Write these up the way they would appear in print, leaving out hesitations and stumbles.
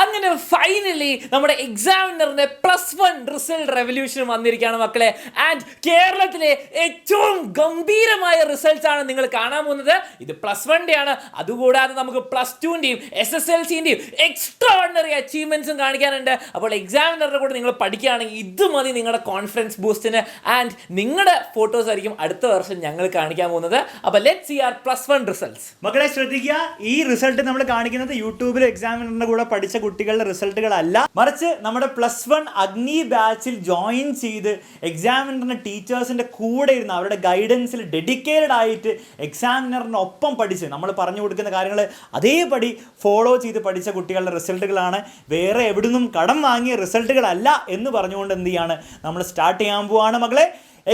അങ്ങനെ ഫൈനലി നമ്മുടെ എക്സാമിനറിന്റെ +1 result revolution വന്നിരിക്കുകയാണ് മക്കളെ. ആൻഡ് കേരളത്തിലെ ഏറ്റവും ഗംഭീരമായ റിസൾട്ട്സ് ആണ് നിങ്ങൾ കാണാൻ പോകുന്നത്. ഇത് +1 ആണ്. അതുകൂടാതെ നമുക്ക് +2ന്റെയും SSLCന്റെയും എക്സ്ട്രാ ഓർഡിനറി അച്ചീവ്മെന്റ്സും കാണിക്കാനുണ്ട്. അപ്പോൾ എക്സാമിനറുടെ കൂടെ നിങ്ങൾ പഠിക്കുകയാണെങ്കിൽ ഇത് മതി നിങ്ങളുടെ കോൺഫിഡൻസ് ബൂസ്റ്റിന്. ആൻഡ് നിങ്ങളുടെ ഫോട്ടോസ് ആയിരിക്കും അടുത്ത വർഷം ഞങ്ങൾ കാണിക്കാൻ പോകുന്നത്. അപ്പോൾ ലെറ്റ്സ് സീ ആർ +1 റിസൾട്ട്സ്. മക്കളെ ശ്രദ്ധിക്കുക, ഈ റിസൾട്ട് നമ്മൾ കാണിക്കുന്നത് യൂട്യൂബിൽ എക്സാമിനറിന്റെ കൂടെ പഠിച്ച കുട്ടികളുടെ റിസൾട്ടുകളല്ല, മറിച്ച് നമ്മുടെ +1 അഗ്നി ബാച്ചിൽ ജോയിൻ ചെയ്ത് എക്സാമിനറിന്റെ ടീച്ചേഴ്സിന്റെ കൂടെ ഇരുന്ന് അവരുടെ ഗൈഡൻസിൽ ഡെഡിക്കേറ്റഡ് ആയിട്ട് എക്സാമിനറിനൊപ്പം പഠിച്ച് നമ്മൾ പറഞ്ഞു കൊടുക്കുന്ന കാര്യങ്ങൾ അതേപടി ഫോളോ ചെയ്ത് പഠിച്ച കുട്ടികളുടെ റിസൾട്ടുകളാണ്. വേറെ എവിടുന്നും കടം വാങ്ങിയ റിസൾട്ടുകളല്ല എന്ന് പറഞ്ഞുകൊണ്ട് എന്ത് ചെയ്യാണ് നമ്മൾ സ്റ്റാർട്ട് ചെയ്യാൻ പോവാണ് മക്കളെ.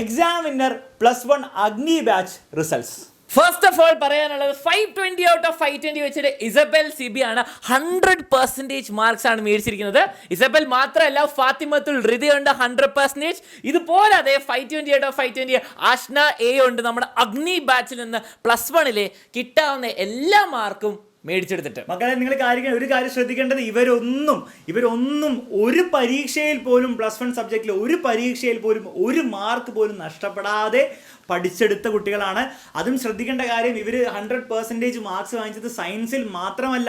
എക്സാമിനർ +1 അഗ്നി batch results. First of all പറയാനുള്ളത് 520 ഔട്ട് ഓഫ് 520 വെച്ചിട്ട് ഇസബൽ സിബി ആണ് 100% മാർക്സ് ആണ് മേടിച്ചിരിക്കുന്നത്. ഇസബൽ മാത്രമല്ല, ഫാത്തിമത്തുൽ റിദയുണ്ട് 100%. ഇതുപോലാതെ 520 ഔട്ട് ഓഫ് 520 ആഷ്ന എ ഉണ്ട്. നമ്മുടെ അഗ്നി ബാച്ചിൽ നിന്ന് +1 കിട്ടാവുന്ന എല്ലാ മാർക്കും മേടിച്ചെടുത്തിട്ട്. മക്കളെ നിങ്ങൾ ഒരു കാര്യം ശ്രദ്ധിക്കേണ്ടത്, ഇവരൊന്നും ഒരു പരീക്ഷയിൽ പോലും +1 സബ്ജക്റ്റിൽ ഒരു പരീക്ഷയിൽ പോലും ഒരു മാർക്ക് പോലും നഷ്ടപ്പെടാതെ പഠിച്ചെടുത്ത കുട്ടികളാണ്. അതും ശ്രദ്ധിക്കേണ്ട കാര്യം, ഇവർ 100% മാർക്സ് വാങ്ങിച്ചത് സയൻസിൽ മാത്രമല്ല,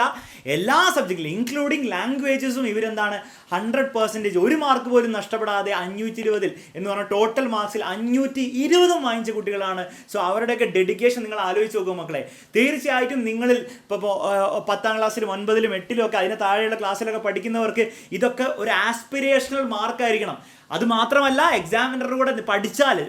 എല്ലാ സബ്ജക്റ്റിലും ഇൻക്ലൂഡിങ് ലാംഗ്വേജസും ഇവരെന്താണ് 100% ഒരു മാർക്ക് പോലും നഷ്ടപ്പെടാതെ 520 എന്ന് പറഞ്ഞാൽ ടോട്ടൽ മാർക്സിൽ 520 വാങ്ങിച്ച കുട്ടികളാണ്. സോ അവരുടെയൊക്കെ ഡെഡിക്കേഷൻ നിങ്ങൾ ആലോചിച്ച് നോക്കുക മക്കളെ. തീർച്ചയായിട്ടും നിങ്ങളിൽ ഇപ്പോൾ 10ാം ക്ലാസ്സിലും 9ലും 8ലും ഒക്കെ അതിന് താഴെയുള്ള ക്ലാസ്സിലൊക്കെ പഠിക്കുന്നവർക്ക് ഇതൊക്കെ ഒരു ആസ്പിരേഷണൽ മാർക്കായിരിക്കണം. അതുമാത്രമല്ല, എക്സാമിനറുടെ കൂടെ പഠിച്ചാൽ,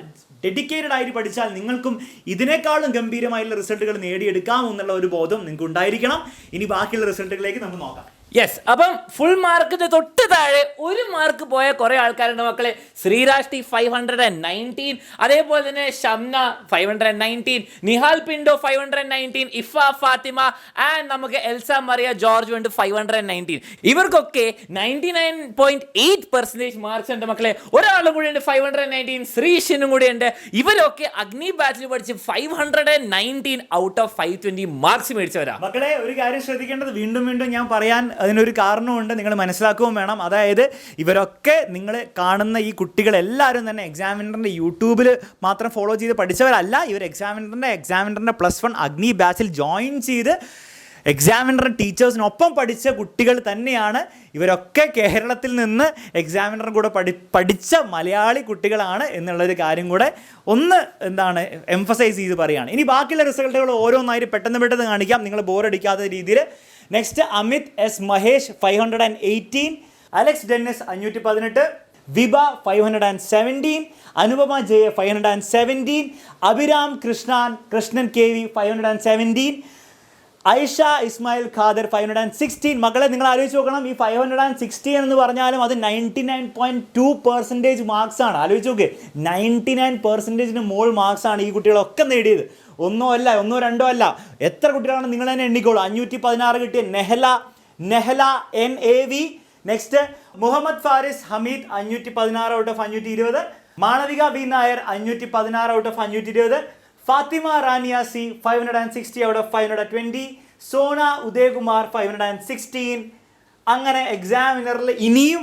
ഡെഡിക്കേറ്റഡ് ആയിട്ട് പഠിച്ചാൽ നിങ്ങൾക്കും ഇതിനേക്കാളും ഗംഭീരമായിട്ടുള്ള റിസൾട്ടുകൾ നേടിയെടുക്കാം എന്നുള്ള ഒരു ബോധം നിങ്ങൾക്ക് ഉണ്ടായിരിക്കണം. ഇനി ബാക്കിയുള്ള റിസൾട്ടുകളിലേക്ക് നമുക്ക് നോക്കാം. യെസ്, അപ്പം ഫുൾ മാർക്കിന്റെ തൊട്ട് താഴെ ഒരു മാർക്ക് പോയ കുറെ ആൾക്കാരുണ്ട് മക്കളെ. ശ്രീരാഷ്ടി 519, അതേപോലെ തന്നെ ഷംന 519, നിഹാൽ പിൻഡോ 519, ഇഫ ഫാത്തിമ ആൻഡ് നമുക്ക് എൽസ മറിയ ജോർജ് ഉണ്ട് 519. ഇവർക്കൊക്കെ 99.8% മാർക്സ് ഉണ്ട് മക്കളെ. ഒരാളും കൂടി ഉണ്ട് 519, ശ്രീഷിനും കൂടി ഉണ്ട്. ഇവരൊക്കെ അഗ്നി ബാച്ചിൽ പഠിച്ച് 519 ഔട്ട് ഓഫ് 520 മാർക്സ് മേടിച്ചവരാ. മക്കളെ ഒരു കാര്യം ശ്രദ്ധിക്കേണ്ടത്, വീണ്ടും ഞാൻ പറയാൻ അതിനൊരു കാരണമുണ്ട്, നിങ്ങൾ മനസ്സിലാക്കുകയും വേണം. അതായത് ഇവരൊക്കെ നിങ്ങൾ കാണുന്ന ഈ കുട്ടികളെല്ലാവരും തന്നെ എക്സാമിനറിൻ്റെ യൂട്യൂബിൽ മാത്രം ഫോളോ ചെയ്ത് പഠിച്ചവരല്ല. ഇവർ എക്സാമിനറിൻ്റെ +1 അഗ്നി ബാച്ചിൽ ജോയിൻ ചെയ്ത് എക്സാമിനറിൻ്റെ ടീച്ചേഴ്സിനൊപ്പം പഠിച്ച കുട്ടികൾ തന്നെയാണ്. ഇവരൊക്കെ കേരളത്തിൽ നിന്ന് എക്സാമിനറും കൂടെ പഠിച്ച മലയാളി കുട്ടികളാണ് എന്നുള്ളൊരു കാര്യം കൂടെ ഒന്ന് എംഫസൈസ് ചെയ്ത് പറയുകയാണ്. ഇനി ബാക്കിയുള്ള റിസൾട്ടുകൾ ഓരോന്നായിട്ട് പെട്ടെന്ന് കാണിക്കാം, നിങ്ങൾ ബോറടിക്കാത്ത രീതിയിൽ. Next Amit S Mahesh 518, Alex Dennis 518, Vibha 517, Anupama J 517, Abhiram Krishnan KV 517, Aisha Ismail Khader 516. മക്കളെ നിങ്ങൾ ആലോചിച്ച് നോക്കണം, ഈ 516 എന്ന് പറഞ്ഞാലും അത് 99.2% മാർക്സ് ആണ്. ആലോചിച്ച് നോക്ക്, 99% മോൾ മാർക്സ് ആണ് ഈ കുട്ടികളൊക്കെ നേടിയത്. ഒന്നോ രണ്ടോ അല്ല, എത്ര കുട്ടികളാണ് നിങ്ങൾ തന്നെ എണ്ണിക്കോളൂ. 516 കിട്ടിയ Nehala NAV. Next Muhammad Faris Hameed 516 out of 520, Malavika B Nair 516 out of 520, Fathima Rania C 560 out of 520, Sona Udayakumar 516. അങ്ങനെ എക്സാമിനറിൽ ഇനിയും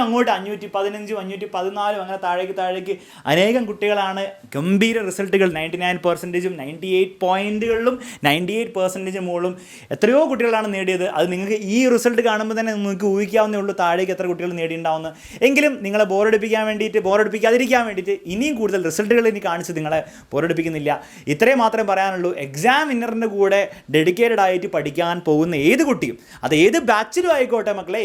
അങ്ങോട്ട് 515, 514 അങ്ങനെ താഴേക്ക് അനേകം കുട്ടികളാണ് ഗംഭീര റിസൾട്ടുകൾ 99%, 98 പോയിന്റുകളിലും 98% മുകളിലും എത്രയോ കുട്ടികളാണ് നേടിയത്. അത് നിങ്ങൾക്ക് ഈ റിസൾട്ട് കാണുമ്പോൾ തന്നെ നിങ്ങൾക്ക് ഊഹിക്കാവുന്നേ ഉള്ളൂ താഴേക്ക് എത്ര കുട്ടികൾ നേടിയിട്ടുണ്ടാവുന്നു. എങ്കിലും നിങ്ങളെ ബോറടിപ്പിക്കാതിരിക്കാൻ വേണ്ടിയിട്ട് ഇനിയും കൂടുതൽ റിസൾട്ടുകൾ ഇനി കാണിച്ച് നിങ്ങളെ ബോറടിപ്പിക്കുന്നില്ല. ഇത്രയും മാത്രമേ പറയാനുള്ളൂ. എക്സാമിനറിൻ്റെ കൂടെ ഡെഡിക്കേറ്റഡ് ആയിട്ട് പഠിക്കാൻ പോകുന്ന ഏത് കുട്ടിയും, അത് ഏത് ബാച്ചിലും ആയിക്കോട്ടെ മക്കളെ,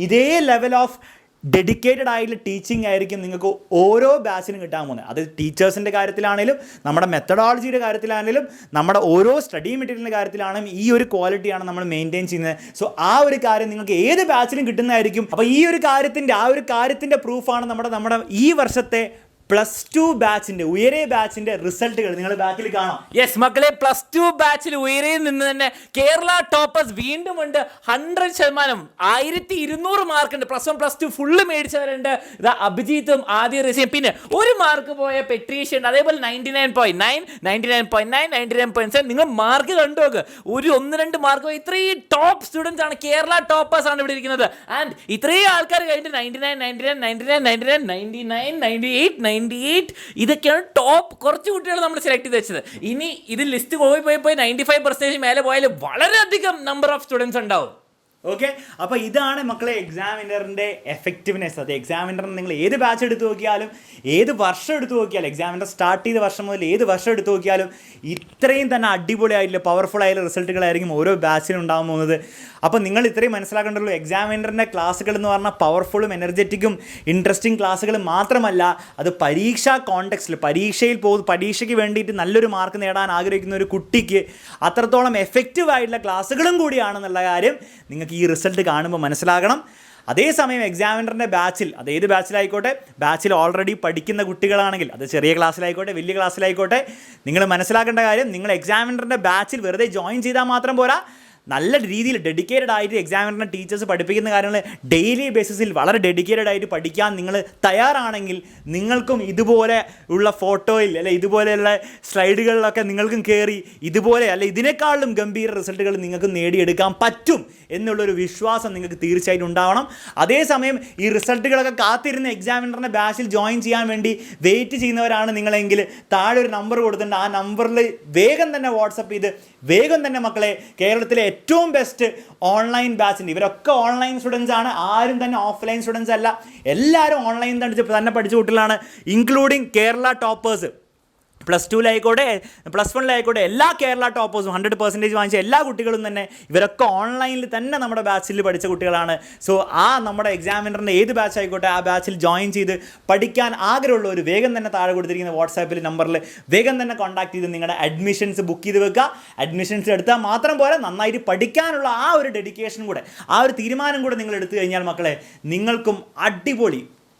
ഇതേ ലെവൽ ഓഫ് ഡെഡിക്കേറ്റഡ് ആയിട്ടുള്ള ടീച്ചിങ് ആയിരിക്കും നിങ്ങൾക്ക് ഓരോ ബാച്ചിനും കിട്ടാൻ പോകുന്നത്. അത് ടീച്ചേഴ്സിൻ്റെ കാര്യത്തിലാണെങ്കിലും നമ്മുടെ മെത്തഡോളജിയുടെ കാര്യത്തിലാണെങ്കിലും നമ്മുടെ ഓരോ സ്റ്റഡി മെറ്റീരിയലിൻ്റെ കാര്യത്തിലാണെങ്കിലും ഈ ഒരു ക്വാളിറ്റിയാണ് നമ്മൾ മെയിൻറ്റെയിൻ ചെയ്യുന്നത്. സോ ആ ഒരു കാര്യം നിങ്ങൾക്ക് ഏത് ബാച്ചിലും കിട്ടുന്നതായിരിക്കും. അപ്പോൾ ഈ ഒരു കാര്യത്തിൻ്റെ പ്രൂഫാണ് നമ്മുടെ ഈ വർഷത്തെ +2 ബാച്ചിൻ്റെ ഉയരെ ബാച്ചിൻ്റെ റിസൾട്ടുകൾ നിങ്ങൾ ബാക്കിൽ കാണാം. യെസ് മക്കളെ, +2 ബാച്ചിൽ ഉയരയിൽ നിന്ന് തന്നെ കേരള ടോപ്പേഴ്സ് വീണ്ടും ഉണ്ട്. 100%, 1200 മാർക്കുണ്ട്. +1 +2 ഫുള്ള് മേടിച്ചവരുണ്ട്. ഇതാ അഭിജിത്തും ആദ്യ റസിയും, പിന്നെ 1 മാർക്ക് പോയ പെട്രീഷ്യ ഉണ്ട്. അതേപോലെ 99.9, 99.9, 99.7. നിങ്ങൾ മാർക്ക് കണ്ടു നോക്ക്. ഒരു 1-2 മാർക്ക് പോയി. ഇത്രയും ടോപ്പ് സ്റ്റുഡൻസ് ആണ്, കേരള ടോപ്പേഴ്സ് ആണ് ഇവിടെ ഇരിക്കുന്നത്. ആൻഡ് ഇത്രയും ആൾക്കാർ കഴിഞ്ഞിട്ട് 99, 99, 99, 99, 99, 98, 98 ഇതൊക്കെയാണ് ടോപ്പ്. കുറച്ച് കുട്ടികൾ നമ്മൾ സെലക്ട് ചെയ്ത് വെച്ചത്. ഇനി ഇത് ലിസ്റ്റ് പോയി 95% മേലെ പോയാൽ വളരെയധികം നമ്പർ ഓഫ് സ്റ്റുഡൻസ് ഉണ്ടാവും. ഓക്കെ, അപ്പോൾ ഇതാണ് മക്കളെ എക്സാമിനറിൻ്റെ എഫക്റ്റീവ്നെസ്. അത് എക്സാമിനറിന് നിങ്ങൾ ഏത് ബാച്ച് എടുത്ത് നോക്കിയാലും, ഏത് വർഷം എടുത്ത് നോക്കിയാലും, എക്സാമിനർ സ്റ്റാർട്ട് ചെയ്ത വർഷം മുതൽ ഏത് വർഷം എടുത്ത് നോക്കിയാലും ഇത്രയും തന്നെ അടിപൊളിയായിട്ടുള്ള പവർഫുൾ ആയിട്ടുള്ള റിസൾട്ടുകളായിരിക്കും ഓരോ ബാച്ചിലും ഉണ്ടാകാൻ പോകുന്നത്. അപ്പോൾ നിങ്ങൾ ഇത്രയും മനസ്സിലാക്കേണ്ടല്ലോ, എക്സാമിനറിൻ്റെ ക്ലാസ്സുകൾ എന്ന് പറഞ്ഞാൽ പവർഫുള്ളും എനർജറ്റിക്കും ഇൻട്രസ്റ്റിംഗ് ക്ലാസ്സുകൾ മാത്രമല്ല, അത് പരീക്ഷാ കോണ്ടെക്സ്റ്റിൽ പരീക്ഷയ്ക്ക് വേണ്ടിയിട്ട് നല്ലൊരു മാർക്ക് നേടാൻ ആഗ്രഹിക്കുന്ന ഒരു കുട്ടിക്ക് അത്രത്തോളം എഫക്റ്റീവ് ആയിട്ടുള്ള ക്ലാസ്സുകളും കൂടിയാണെന്നുള്ള കാര്യം നിങ്ങൾക്ക് ഈ റിസൾട്ട് കാണുമ്പോൾ മനസ്സിലാകണം. അതേസമയം എക്സാമിനറിൻ്റെ ബാച്ചിൽ, അത് ഏത് ബാച്ചിലായിക്കോട്ടെ, ബാച്ചിൽ ഓൾറെഡി പഠിക്കുന്ന കുട്ടികളാണെങ്കിൽ, അത് ചെറിയ ക്ലാസ്സിലായിക്കോട്ടെ വലിയ ക്ലാസ്സിലായിക്കോട്ടെ, നിങ്ങൾ മനസ്സിലാക്കേണ്ട കാര്യം, നിങ്ങൾ എക്സാമിനറിൻ്റെ ബാച്ചിൽ വെറുതെ ജോയിൻ ചെയ്താൽ മാത്രം പോരാ, നല്ല രീതിയിൽ ഡെഡിക്കേറ്റഡ് ആയിട്ട് എക്സാമിനറിൻ്റെ ടീച്ചേഴ്സ് പഠിപ്പിക്കുന്ന കാര്യങ്ങൾ ഡെയിലി ബേസിസിൽ വളരെ ഡെഡിക്കേറ്റഡ് ആയിട്ട് പഠിക്കാൻ നിങ്ങൾ തയ്യാറാണെങ്കിൽ നിങ്ങൾക്കും ഇതുപോലെ ഉള്ള ഫോട്ടോയിൽ അല്ലെ ഇതുപോലെയുള്ള സ്ലൈഡുകളിലൊക്കെ നിങ്ങൾക്കും കയറി ഇതുപോലെ അല്ലെ ഇതിനേക്കാളും ഗംഭീര റിസൾട്ടുകൾ നിങ്ങൾക്ക് നേടിയെടുക്കാൻ പറ്റും എന്നുള്ളൊരു വിശ്വാസം നിങ്ങൾക്ക് തീർച്ചയായിട്ടും ഉണ്ടാവണം. അതേസമയം ഈ റിസൾട്ടുകളൊക്കെ കാത്തിരുന്ന എക്സാമിനറിൻ്റെ ബാച്ചിൽ ജോയിൻ ചെയ്യാൻ വേണ്ടി വെയിറ്റ് ചെയ്യുന്നവരാണ് നിങ്ങളെങ്കിൽ താഴെ ഒരു നമ്പർ കൊടുത്തിട്ടുണ്ട്. ആ നമ്പറിൽ വേഗം തന്നെ വാട്സപ്പ് ചെയ്ത് വേഗം തന്നെ മക്കളെ കേരളത്തിലെ ഏറ്റവും ബെസ്റ്റ് ഓൺലൈൻ ബാച്ചിൻ്റെ, ഇവരൊക്കെ ഓൺലൈൻ സ്റ്റുഡൻസ് ആണ്, ആരും തന്നെ ഓഫ്ലൈൻ സ്റ്റുഡൻസ് അല്ല, എല്ലാവരും ഓൺലൈൻ തന്നെ പഠിച്ച കുട്ടികളാണ്, ഇൻക്ലൂഡിങ് കേരള ടോപ്പേഴ്സ്. +2 +1 എല്ലാ കേരള ടോപ്പേഴ്സും 100% വാങ്ങിച്ച എല്ലാ കുട്ടികളും തന്നെ ഇവരൊക്കെ ഓൺലൈനിൽ തന്നെ നമ്മുടെ ബാച്ചിൽ പഠിച്ച കുട്ടികളാണ്. സോ ആ നമ്മുടെ എക്സാമിനറിൻ്റെ ഏത് ബാച്ച് ആയിക്കോട്ടെ ആ ബാച്ചിൽ ജോയിൻ ചെയ്ത് പഠിക്കാൻ ആഗ്രഹമുള്ളവർ വേഗം തന്നെ താഴെ കൊടുത്തിരിക്കുന്ന വാട്സാപ്പിൽ നമ്പറിൽ വേഗം തന്നെ കോൺടാക്ട് ചെയ്ത് നിങ്ങളുടെ അഡ്മിഷൻസ് ബുക്ക് ചെയ്ത് വെക്കുക. അഡ്മിഷൻസ് എടുത്താൽ മാത്രം പോരാ, നന്നായിട്ട് പഠിക്കാനുള്ള ആ ഒരു ഡെഡിക്കേഷൻ കൂടെ, ആ ഒരു തീരുമാനം കൂടെ നിങ്ങൾ എടുത്തു കഴിഞ്ഞാൽ മക്കളെ നിങ്ങൾക്കും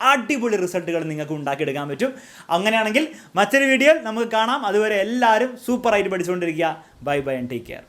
അടിപൊളി റിസൾട്ടുകൾ നിങ്ങൾക്ക് ഉണ്ടാക്കിയെടുക്കാൻ പറ്റും. അങ്ങനെയാണെങ്കിൽ മറ്റൊരു വീഡിയോയിൽ നമുക്ക് കാണാം. അതുവരെ എല്ലാവരും സൂപ്പറായിട്ട് പഠിച്ചുകൊണ്ടിരിക്കുക. Bye and take care.